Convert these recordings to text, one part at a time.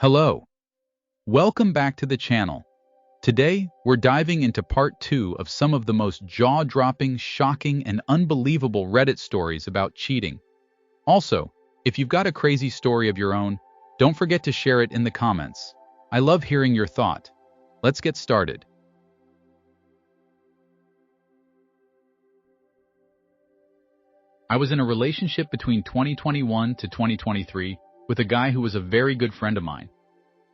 Hello. Welcome back to the channel. Today, we're diving into part 2 of some of the most jaw-dropping, shocking, and unbelievable Reddit stories about cheating. Also, if you've got a crazy story of your own, don't forget to share it in the comments. I love hearing your thought. Let's get started. I was in a relationship between 2021 to 2023 with a guy who was a very good friend of mine.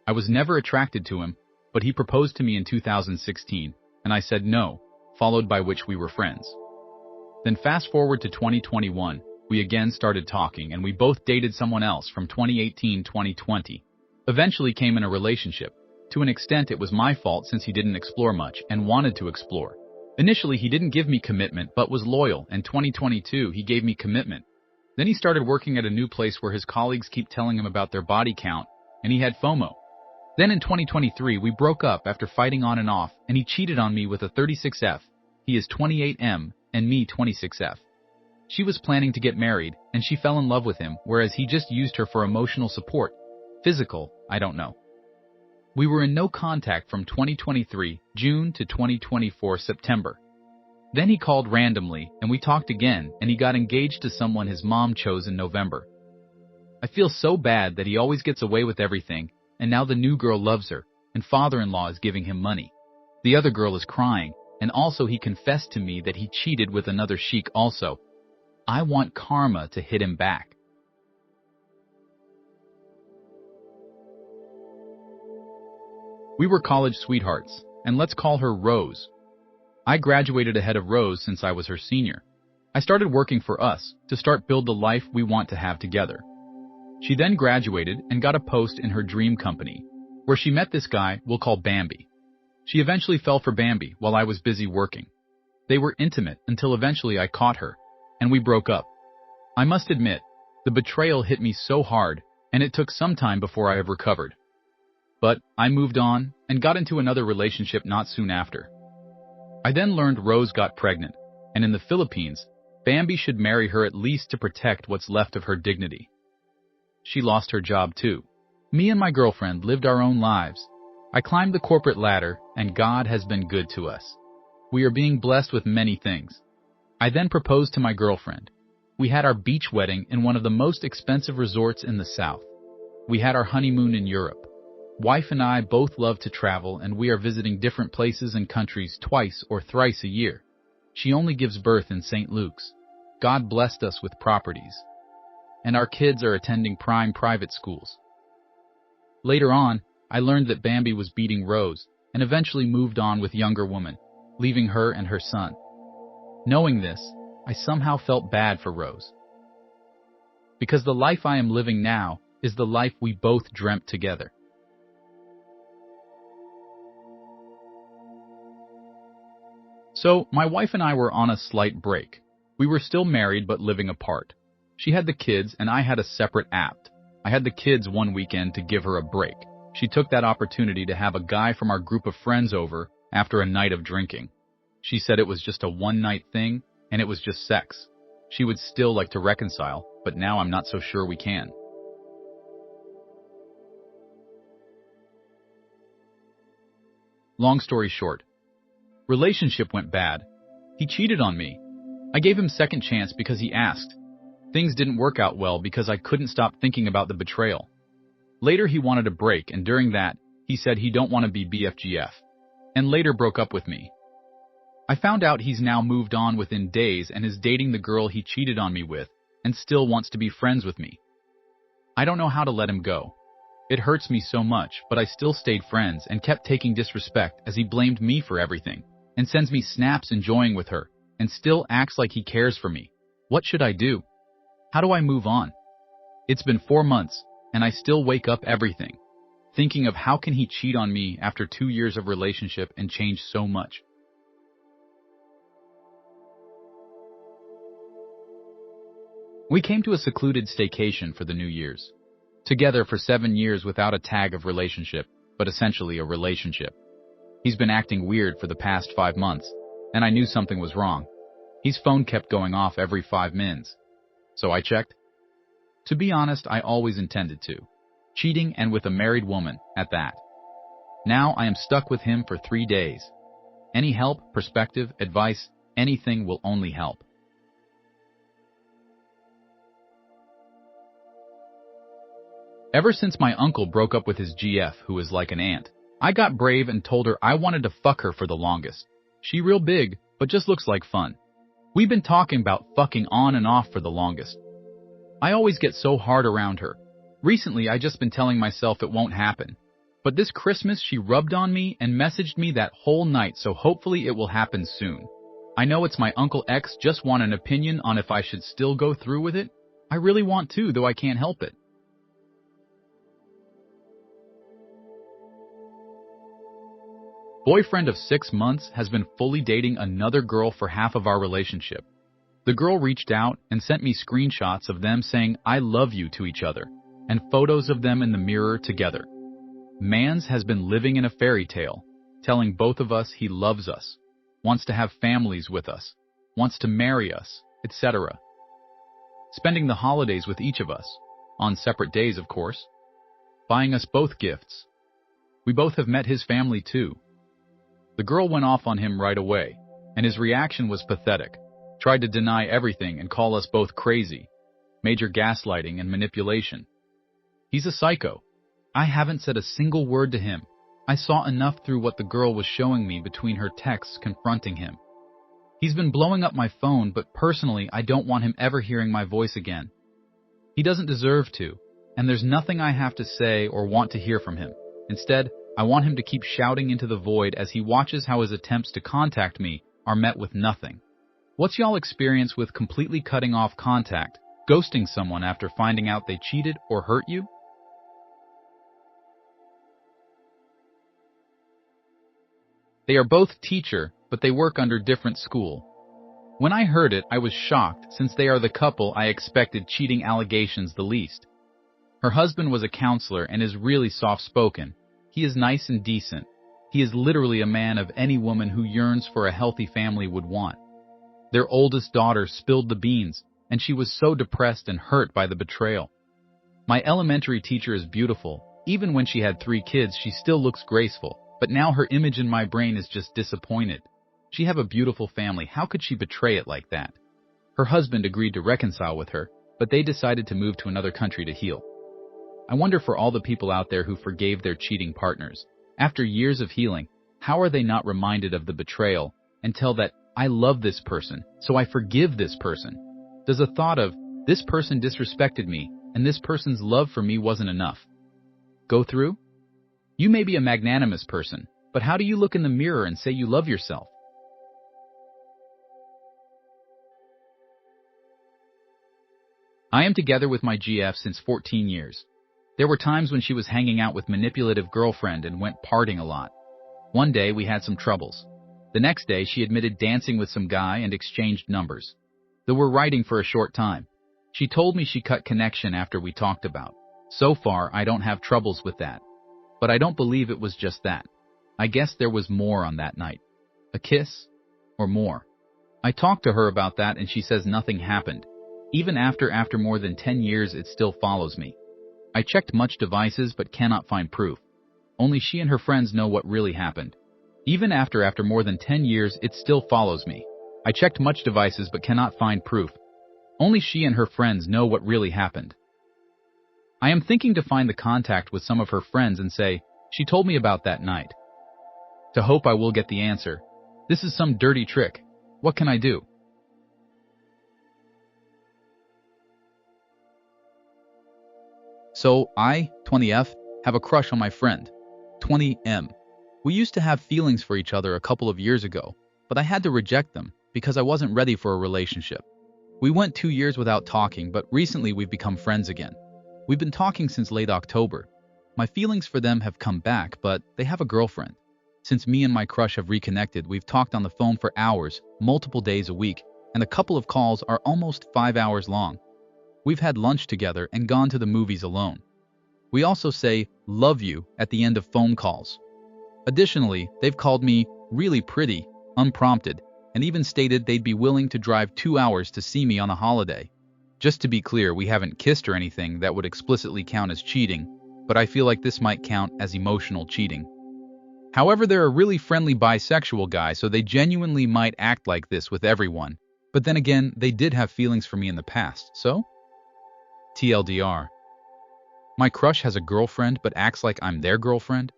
I was never attracted to him, but he proposed to me in 2016, and I said no, followed by which we were friends. Then fast forward to 2021, we again started talking, and we both dated someone else from 2018-2020. Eventually came in a relationship. To an extent, it was my fault since he didn't explore much and wanted to explore. Initially, he didn't give me commitment, but was loyal, and 2022, he gave me commitment. Then he started working at a new place where his colleagues keep telling him about their body count, and he had FOMO. Then in 2023, we broke up after fighting on and off, and he cheated on me with a 36F. He is 28M, and me 26F. She was planning to get married, and she fell in love with him, whereas he just used her for emotional support. Physical, I don't know. We were in no contact from 2023, June to 2024, September. Then he called randomly, and we talked again, and he got engaged to someone his mom chose in November. I feel so bad that he always gets away with everything, and now the new girl loves her, and father-in-law is giving him money. The other girl is crying, and also he confessed to me that he cheated with another sheik also. I want karma to hit him back. We were college sweethearts, and let's call her Rose. I graduated ahead of Rose since I was her senior. I started working for us to start build the life we want to have together. She then graduated and got a post in her dream company, where she met this guy we'll call Bambi. She eventually fell for Bambi while I was busy working. They were intimate until eventually I caught her, and we broke up. I must admit, the betrayal hit me so hard, and it took some time before I have recovered. But I moved on and got into another relationship not soon after. I then learned Rose got pregnant, and in the Philippines, Bambi should marry her at least to protect what's left of her dignity. She lost her job too. Me and my girlfriend lived our own lives. I climbed the corporate ladder, and God has been good to us. We are being blessed with many things. I then proposed to my girlfriend. We had our beach wedding in one of the most expensive resorts in the South. We had our honeymoon in Europe. Wife and I both love to travel, and we are visiting different places and countries twice or thrice a year. She only gives birth in St. Luke's. God blessed us with properties. And our kids are attending prime private schools. Later on, I learned that Bambi was beating Rose, and eventually moved on with younger woman, leaving her and her son. Knowing this, I somehow felt bad for Rose. Because the life I am living now is the life we both dreamt together. So, my wife and I were on a slight break. We were still married but living apart. She had the kids and I had a separate apt. I had the kids one weekend to give her a break. She took that opportunity to have a guy from our group of friends over after a night of drinking. She said it was just a one-night thing and it was just sex. She would still like to reconcile, but now I'm not so sure we can. Long story short, relationship went bad. He cheated on me. I gave him second chance because he asked. Things didn't work out well because I couldn't stop thinking about the betrayal. Later he wanted a break, and during that, he said he don't want to be BFGF, and later broke up with me. I found out he's now moved on within days and is dating the girl he cheated on me with and still wants to be friends with me. I don't know how to let him go. It hurts me so much, but I still stayed friends and kept taking disrespect as he blamed me for everything, and sends me snaps enjoying with her, and still acts like he cares for me. What should I do? How do I move on? It's been 4 months, and I still wake up everything, thinking of how can he cheat on me after 2 years of relationship and change so much. We came to a secluded staycation for the New Year's. Together for 7 years without a tag of relationship, but essentially a relationship. He's been acting weird for the past 5 months, and I knew something was wrong. His phone kept going off every 5 minutes. So I checked. To be honest, I always intended to. cheating and with a married woman at that. Now I am stuck with him for 3 days. Any help, perspective, advice, anything will only help. Ever since my uncle broke up with his GF, who is like an ant, I got brave and told her I wanted to fuck her for the longest. She real big, but just looks like fun. We've been talking about fucking on and off for the longest. I always get so hard around her. Recently, I just been telling myself it won't happen. But this Christmas, she rubbed on me and messaged me that whole night, so hopefully it will happen soon. I know it's my Uncle X, just want an opinion on if I should still go through with it. I really want to, though I can't help it. Boyfriend of 6 months has been fully dating another girl for half of our relationship. The girl reached out and sent me screenshots of them saying I love you to each other, and photos of them in the mirror together. Mans has been living in a fairy tale, telling both of us he loves us, wants to have families with us, wants to marry us, etc. Spending the holidays with each of us, on separate days of course, buying us both gifts. We both have met his family too. The girl went off on him right away, and his reaction was pathetic. Tried to deny everything and call us both crazy. Major gaslighting and manipulation. He's a psycho. I haven't said a single word to him. I saw enough through what the girl was showing me between her texts confronting him. He's been blowing up my phone, but personally I don't want him ever hearing my voice again. He doesn't deserve to, and there's nothing I have to say or want to hear from him. Instead, I want him to keep shouting into the void as he watches how his attempts to contact me are met with nothing. What's y'all experience with completely cutting off contact, ghosting someone after finding out they cheated or hurt you? They are both teacher, but they work under different school. When I heard it, I was shocked since they are the couple I expected cheating allegations the least. Her husband was a counselor and is really soft-spoken. He is nice and decent. He is literally a man of any woman who yearns for a healthy family would want. Their oldest daughter spilled the beans, and she was so depressed and hurt by the betrayal. My elementary teacher is beautiful. Even when she had 3 kids, she still looks graceful, but now her image in my brain is just disappointed. She have a beautiful family. How could she betray it like that? Her husband agreed to reconcile with her, but they decided to move to another country to heal. I wonder for all the people out there who forgave their cheating partners. After years of healing, how are they not reminded of the betrayal and tell that, I love this person, so I forgive this person? Does the thought of, this person disrespected me, and this person's love for me wasn't enough, go through? You may be a magnanimous person, but how do you look in the mirror and say you love yourself? I am together with my GF since 14 years. There were times when she was hanging out with manipulative girlfriend and went partying a lot. One day we had some troubles. The next day she admitted dancing with some guy and exchanged numbers. Though we're writing for a short time. She told me she cut connection after we talked about. So far I don't have troubles with that. But I don't believe it was just that. I guess there was more on that night. A kiss? Or more. I talked to her about that and she says nothing happened. Even after more than 10 years it still follows me. I checked much devices but cannot find proof. Only she and her friends know what really happened. Even after more than 10 years it still follows me. I checked much devices but cannot find proof. Only she and her friends know what really happened. I am thinking to find the contact with some of her friends and say, she told me about that night. To hope I will get the answer. This is some dirty trick. What can I do? So I, 20F, have a crush on my friend, 20M. We used to have feelings for each other a couple of years ago, but I had to reject them because I wasn't ready for a relationship. We went 2 years without talking, but recently we've become friends again. We've been talking since late October. My feelings for them have come back, but they have a girlfriend. Since me and my crush have reconnected, we've talked on the phone for hours, multiple days a week, and a couple of calls are almost 5 hours long. We've had lunch together and gone to the movies alone. We also say, love you, at the end of phone calls. Additionally, they've called me really pretty, unprompted, and even stated they'd be willing to drive 2 hours to see me on a holiday. Just to be clear, we haven't kissed or anything that would explicitly count as cheating. but I feel like this might count as emotional cheating. However, they're a really friendly bisexual guy, so they genuinely might act like this with everyone. But then again, they did have feelings for me in the past, so? TLDR. My crush has a girlfriend but acts like I'm their girlfriend?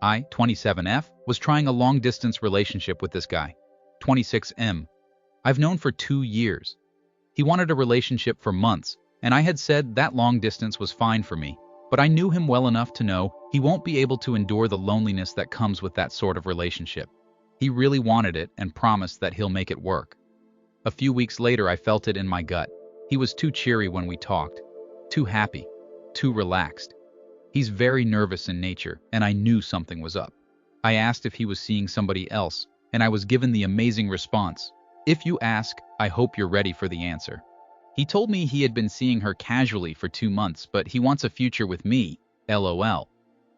I, 27F, was trying a long-distance relationship with this guy, 26M. I've known for 2 years. He wanted a relationship for months, and I had said that long distance was fine for me, but I knew him well enough to know he won't be able to endure the loneliness that comes with that sort of relationship. He really wanted it and promised that he'll make it work. A few weeks later, I felt it in my gut. He was too cheery when we talked, too happy, too relaxed. He's very nervous in nature, and I knew something was up. I asked if he was seeing somebody else, and I was given the amazing response, "If you ask, I hope you're ready for the answer." He told me he had been seeing her casually for 2 months, but he wants a future with me, LOL.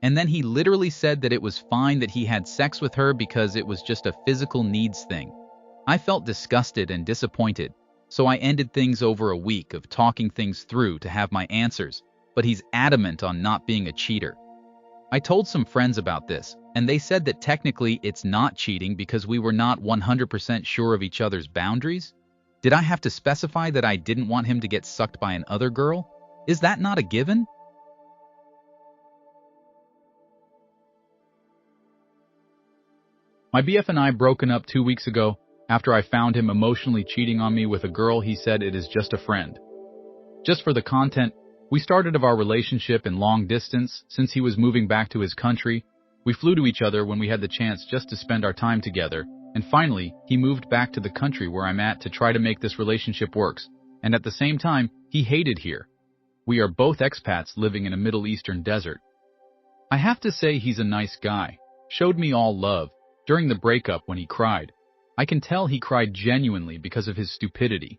And then he literally said that it was fine that he had sex with her because it was just a physical needs thing. I felt disgusted and disappointed, so I ended things over a week of talking things through to have my answers, but he's adamant on not being a cheater. I told some friends about this, and they said that technically it's not cheating because we were not 100% sure of each other's boundaries. Did I have to specify that I didn't want him to get sucked by an other girl? Is that not a given? My BF and I broken up 2 weeks ago after I found him emotionally cheating on me with a girl he said it is just a friend. Just for the content, we started of our relationship in long distance since he was moving back to his country. We flew to each other when we had the chance just to spend our time together, and finally, he moved back to the country where I'm at to try to make this relationship works, and at the same time, he hated here. We are both expats living in a Middle Eastern desert. I have to say he's a nice guy, showed me all love during the breakup when he cried. I can tell he cried genuinely because of his stupidity.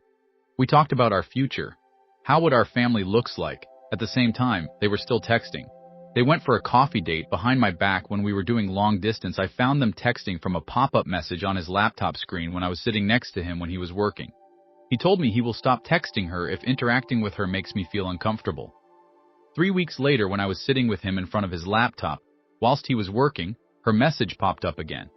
We talked about our future. How would our family looks like? At the same time, they were still texting. They went for a coffee date behind my back when we were doing long distance. I found them texting from a pop-up message on his laptop screen when I was sitting next to him when he was working. He told me he will stop texting her if interacting with her makes me feel uncomfortable. 3 weeks later, when I was sitting with him in front of his laptop, whilst he was working, her message popped up again.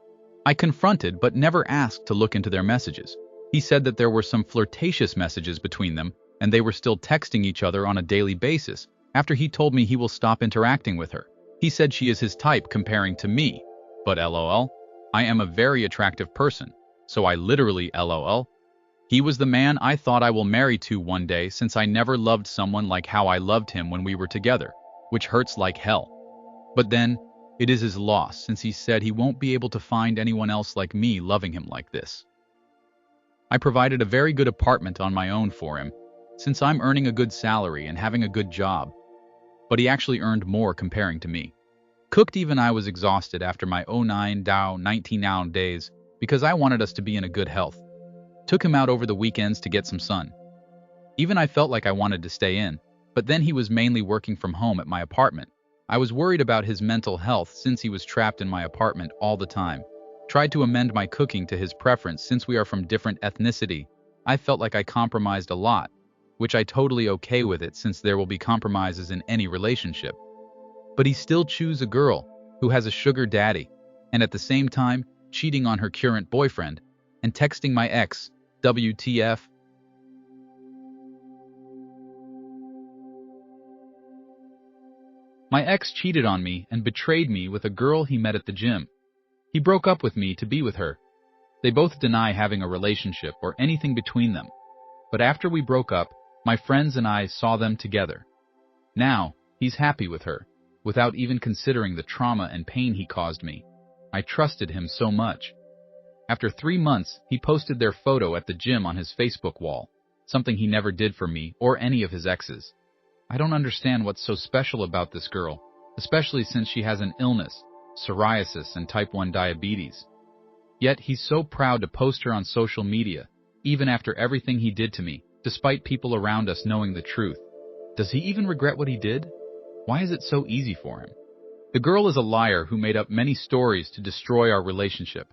I confronted but never asked to look into their messages. He said that there were some flirtatious messages between them, and they were still texting each other on a daily basis. After he told me he will stop interacting with her, he said she is his type comparing to me. But LOL, I am a very attractive person, so I literally LOL. He was the man I thought I will marry to one day since I never loved someone like how I loved him when we were together, which hurts like hell. But then, it is his loss since he said he won't be able to find anyone else like me loving him like this. I provided a very good apartment on my own for him, since I'm earning a good salary and having a good job. But he actually earned more comparing to me. Cooked even I was exhausted after my 19 days because I wanted us to be in a good health. Took him out over the weekends to get some sun. Even I felt like I wanted to stay in, but then he was mainly working from home at my apartment. I was worried about his mental health since he was trapped in my apartment all the time. Tried to amend my cooking to his preference since we are from different ethnicity. I felt like I compromised a lot, which I totally okay with it since there will be compromises in any relationship. But he still choose a girl who has a sugar daddy, and at the same time, cheating on her current boyfriend, and texting my ex, WTF. My ex cheated on me and betrayed me with a girl he met at the gym. He broke up with me to be with her. They both deny having a relationship or anything between them. But after we broke up, my friends and I saw them together. Now, he's happy with her, without even considering the trauma and pain he caused me. I trusted him so much. After 3 months, he posted their photo at the gym on his Facebook wall, something he never did for me or any of his exes. I don't understand what's so special about this girl, especially since she has an illness, psoriasis and type 1 diabetes. Yet he's so proud to post her on social media, even after everything he did to me, despite people around us knowing the truth. Does he even regret what he did? Why is it so easy for him? The girl is a liar who made up many stories to destroy our relationship.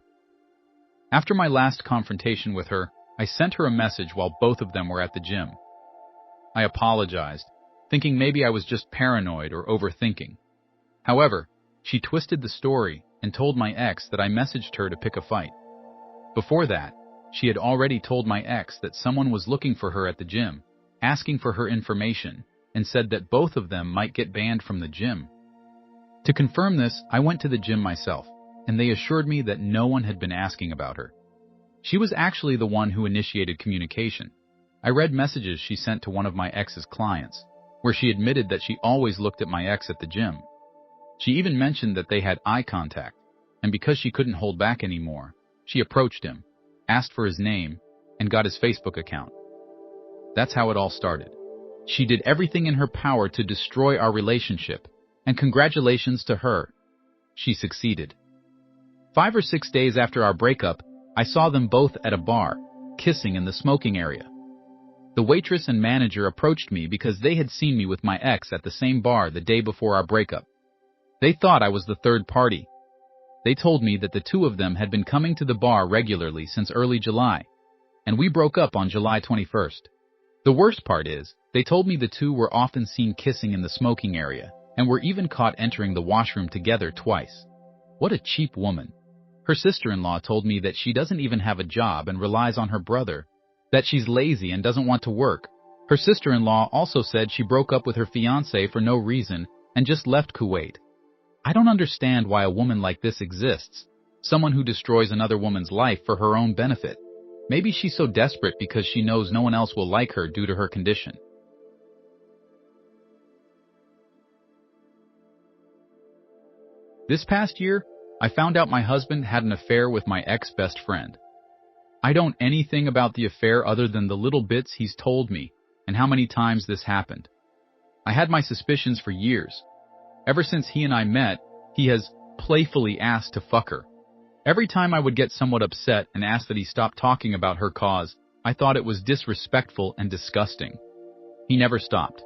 After my last confrontation with her, I sent her a message while both of them were at the gym. I apologized, thinking maybe I was just paranoid or overthinking. However, she twisted the story and told my ex that I messaged her to pick a fight. Before that, she had already told my ex that someone was looking for her at the gym, asking for her information, and said that both of them might get banned from the gym. To confirm this, I went to the gym myself, and they assured me that no one had been asking about her. She was actually the one who initiated communication. I read messages she sent to one of my ex's clients, where she admitted that she always looked at my ex at the gym. She even mentioned that they had eye contact, and because she couldn't hold back anymore, she approached him, asked for his name, and got his Facebook account. That's how it all started. She did everything in her power to destroy our relationship, and congratulations to her. She succeeded. 5 or 6 days after our breakup, I saw them both at a bar, kissing in the smoking area. The waitress and manager approached me because they had seen me with my ex at the same bar the day before our breakup. They thought I was the third party. They told me that the two of them had been coming to the bar regularly since early July, and we broke up on July 21st. The worst part is, they told me the two were often seen kissing in the smoking area, and were even caught entering the washroom together twice. What a cheap woman. Her sister-in-law told me that she doesn't even have a job and relies on her brother, that she's lazy and doesn't want to work. Her sister-in-law also said she broke up with her fiancé for no reason and just left Kuwait. I don't understand why a woman like this exists, someone who destroys another woman's life for her own benefit. Maybe she's so desperate because she knows no one else will like her due to her condition. This past year, I found out my husband had an affair with my ex-best friend. I don't know anything about the affair other than the little bits he's told me and how many times this happened. I had my suspicions for years. Ever since he and I met, he has playfully asked to fuck her. Every time I would get somewhat upset and ask that he stop talking about her cause, I thought it was disrespectful and disgusting. He never stopped.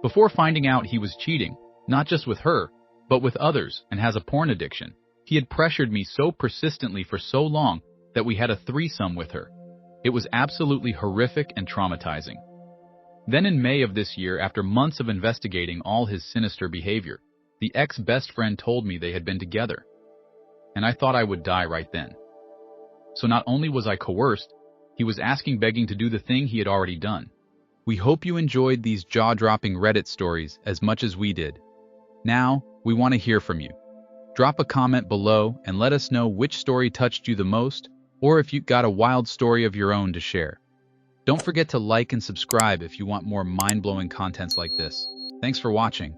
Before finding out he was cheating, not just with her, but with others, and has a porn addiction, he had pressured me so persistently for so long that we had a threesome with her. It was absolutely horrific and traumatizing. Then in May of this year, after months of investigating all his sinister behavior, the ex-best friend told me they had been together. And I thought I would die right then. So not only was I coerced, he was begging to do the thing he had already done. We hope you enjoyed these jaw-dropping Reddit stories as much as we did. Now, we want to hear from you. Drop a comment below and let us know which story touched you the most, or if you've got a wild story of your own to share. Don't forget to like and subscribe if you want more mind-blowing contents like this. Thanks for watching.